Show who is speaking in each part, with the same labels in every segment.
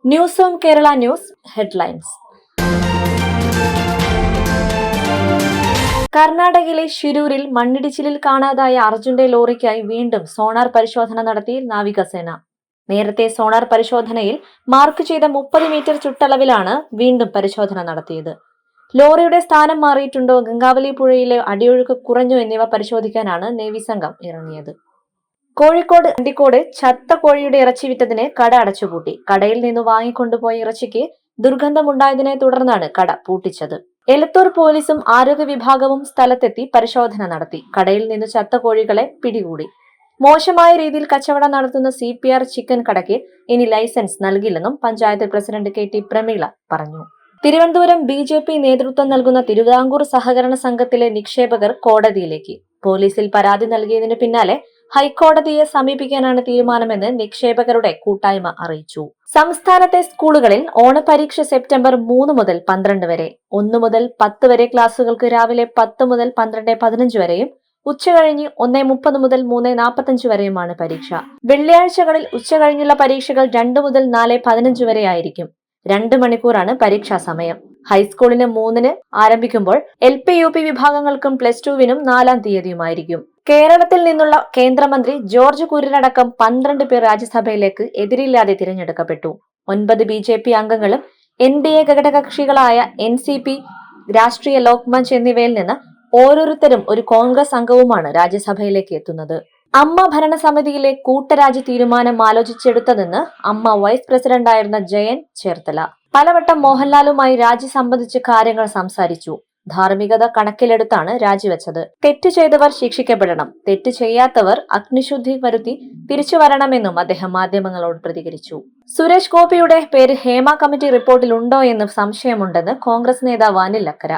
Speaker 1: News on Kerala news headlines. കർണാടകയിലെ ഷിരൂരിൽ മണ്ണിടിച്ചിലിൽ കാണാതായ അർജുന്റെ ലോറിക്കായി വീണ്ടും സോണാർ പരിശോധന നടത്തി നാവികസേന. നേരത്തെ സോണാർ പരിശോധനയിൽ മാർക്ക് ചെയ്ത 30 മീറ്റർ ചുറ്റളവിലാണ് വീണ്ടും പരിശോധന നടത്തിയത്. ലോറിയുടെ സ്ഥാനം മാറിയിട്ടുണ്ടോ, ഗംഗാവലി പുഴയിലെ അടിയൊഴുക്ക് കുറഞ്ഞു എന്നിവ പരിശോധിക്കാനാണ് നേവി സംഘം ഇറങ്ങിയത്. കോഴിക്കോട് അണ്ടിക്കോട് ചത്ത കോഴിയുടെ ഇറച്ചി വിറ്റതിന് കട അടച്ചുപൂട്ടി. കടയിൽ നിന്ന് വാങ്ങിക്കൊണ്ടുപോയ ഇറച്ചിക്ക് ദുർഗന്ധമുണ്ടായതിനെ തുടർന്നാണ് കട പൂട്ടിച്ചത്. എലത്തൂർ പോലീസും ആരോഗ്യ വിഭാഗവും സ്ഥലത്തെത്തി പരിശോധന നടത്തി. കടയിൽ നിന്ന് ചത്ത കോഴികളെ പിടികൂടി. മോശമായ രീതിയിൽ കച്ചവടം നടത്തുന്ന CPR ചിക്കൻ കടയ്ക്ക് ഇനി ലൈസൻസ് നൽകില്ലെന്നും പഞ്ചായത്ത് പ്രസിഡന്റ് KT പ്രമീള പറഞ്ഞു. തിരുവനന്തപുരം BJP നേതൃത്വം നൽകുന്ന തിരുവിതാംകൂർ സഹകരണ സംഘത്തിലെ നിക്ഷേപകർ കോടതിയിലേക്ക്. പോലീസിൽ പരാതി നൽകിയതിനു പിന്നാലെ ഹൈക്കോടതിയെ സമീപിക്കാനാണ് തീരുമാനമെന്ന് നിക്ഷേപകരുടെ കൂട്ടായ്മ അറിയിച്ചു. സംസ്ഥാനത്തെ സ്കൂളുകളിൽ ഓണപരീക്ഷ സെപ്റ്റംബർ 3 മുതൽ 12 വരെ. 1 മുതൽ 10 വരെ ക്ലാസുകൾക്ക് രാവിലെ 10 മുതൽ 12:15 വരെയും ഉച്ചകഴിഞ്ഞ് 1:30 മുതൽ 3:45 വരെയുമാണ് പരീക്ഷ. വെള്ളിയാഴ്ചകളിൽ ഉച്ചകഴിഞ്ഞുള്ള പരീക്ഷകൾ 2 മുതൽ 4:15 വരെ ആയിരിക്കും. 2 മണിക്കൂറാണ് പരീക്ഷാ സമയം. ഹൈസ്കൂളിന് 3-ന് ആരംഭിക്കുമ്പോൾ LP UP വിഭാഗങ്ങൾക്കും +2-വിനും 4-ാം തീയതിയുമായിരിക്കും. കേരളത്തിൽ നിന്നുള്ള കേന്ദ്രമന്ത്രി ജോർജ് കുര്യനടക്കം 12 പേർ രാജ്യസഭയിലേക്ക് എതിരില്ലാതെ തിരഞ്ഞെടുക്കപ്പെട്ടു. 9 BJP അംഗങ്ങളും NDA ഘടകകക്ഷികളായ NCP, രാഷ്ട്രീയ ലോക്മഞ്ച് എന്നിവയിൽ നിന്ന് ഓരോരുത്തരും ഒരു കോൺഗ്രസ് അംഗവുമാണ് രാജ്യസഭയിലേക്ക് എത്തുന്നത്. അമ്മ ഭരണസമിതിയിലെ കൂട്ടരാജി തീരുമാനം ആലോചിച്ചെടുത്തതെന്ന് അമ്മ വൈസ് പ്രസിഡന്റായിരുന്ന ജയൻ ചേർത്തല. പലവട്ടം മോഹൻലാലുമായി രാജി സംബന്ധിച്ച് കാര്യങ്ങൾ സംസാരിച്ചു. ധാർമ്മികത കണക്കിലെടുത്താണ് രാജിവെച്ചത്. തെറ്റ് ചെയ്തവർ ശിക്ഷിക്കപ്പെടണം, തെറ്റ് ചെയ്യാത്തവർ അഗ്നിശുദ്ധി വരുത്തി തിരിച്ചു വരണമെന്നും അദ്ദേഹം മാധ്യമങ്ങളോട് പ്രതികരിച്ചു. സുരേഷ് ഗോപിയുടെ പേര് ഹേമ കമ്മിറ്റി റിപ്പോർട്ടിൽ ഉണ്ടോ എന്ന് സംശയമുണ്ടെന്ന് കോൺഗ്രസ് നേതാവ് അനിൽ അക്കര.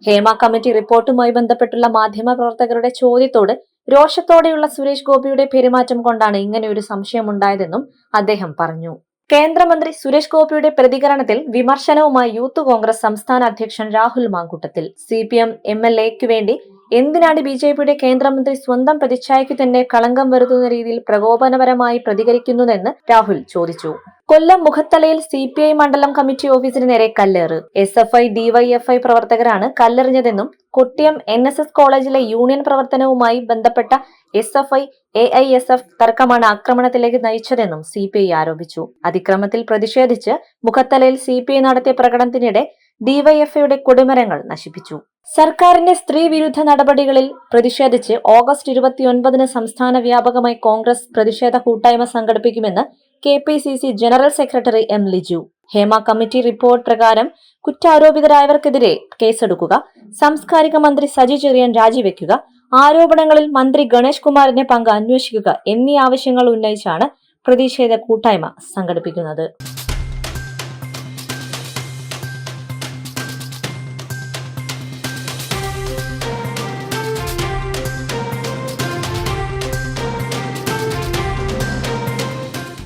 Speaker 1: ഹേമ കമ്മിറ്റി റിപ്പോർട്ടുമായി ബന്ധപ്പെട്ടുള്ള മാധ്യമപ്രവർത്തകരുടെ ചോദ്യത്തോട് രോഷത്തോടെയുള്ള സുരേഷ് ഗോപിയുടെ പെരുമാറ്റം കൊണ്ടാണ് ഇങ്ങനെയൊരു സംശയമുണ്ടായതെന്നും അദ്ദേഹം പറഞ്ഞു. കേന്ദ്രമന്ത്രി സുരേഷ് ഗോപിയുടെ പ്രതികരണത്തിൽ വിമർശനവുമായി യൂത്ത് കോൺഗ്രസ് സംസ്ഥാന അധ്യക്ഷൻ രാഹുൽ മാങ്കൂട്ടത്തിൽ. CPM MLA-ക്കു വേണ്ടി എന്തിനാണ് BJPയുടെ കേന്ദ്രമന്ത്രി സ്വന്തം പ്രതിച്ഛായയ്ക്കു തന്നെ കളങ്കം വരുത്തുന്ന രീതിയിൽ പ്രകോപനപരമായി പ്രതികരിക്കുന്നതെന്ന് രാഹുൽ ചോദിച്ചു. കൊല്ലം മുഖത്തലയിൽ CPI മണ്ഡലം കമ്മിറ്റി ഓഫീസിന് നേരെ കല്ലേറ്. SFI DYFI പ്രവർത്തകരാണ് കല്ലെറിഞ്ഞതെന്നും കൊട്ടിയം NSS കോളേജിലെ യൂണിയൻ പ്രവർത്തനവുമായി ബന്ധപ്പെട്ട SFI AISF തർക്കമാണ് ആക്രമണത്തിലേക്ക് നയിച്ചതെന്നും CPI ആരോപിച്ചു. അതിക്രമത്തിൽ പ്രതിഷേധിച്ച് മുഖത്തലയിൽ CPI നടത്തിയ പ്രകടനത്തിനിടെ DYFIയുടെ കൊടിമരങ്ങൾ നശിപ്പിച്ചു. സർക്കാരിന്റെ സ്ത്രീ വിരുദ്ധ നടപടികളിൽ പ്രതിഷേധിച്ച് ഓഗസ്റ്റ് 29-ന് സംസ്ഥാന വ്യാപകമായി കോൺഗ്രസ് പ്രതിഷേധ കൂട്ടായ്മ സംഘടിപ്പിക്കുമെന്ന് KPCC general secretary M. Liju. Hema committee report പ്രകാരം കുറ്റാരോപിതരായവർക്കെതിരെ കേസെടുക്കുക, സാംസ്കാരിക മന്ത്രി സജി ചെറിയാൻ രാജിവെക്കുക, ആരോപണങ്ങളിൽ മന്ത്രി ഗണേഷ് കുമാറിന്റെ പങ്ക് അന്വേഷിക്കുക എന്നീ ആവശ്യങ്ങൾ ഉന്നയിച്ചാണ് പ്രതിഷേധ കൂട്ടായ്മ സംഘടിപ്പിക്കുന്നത്.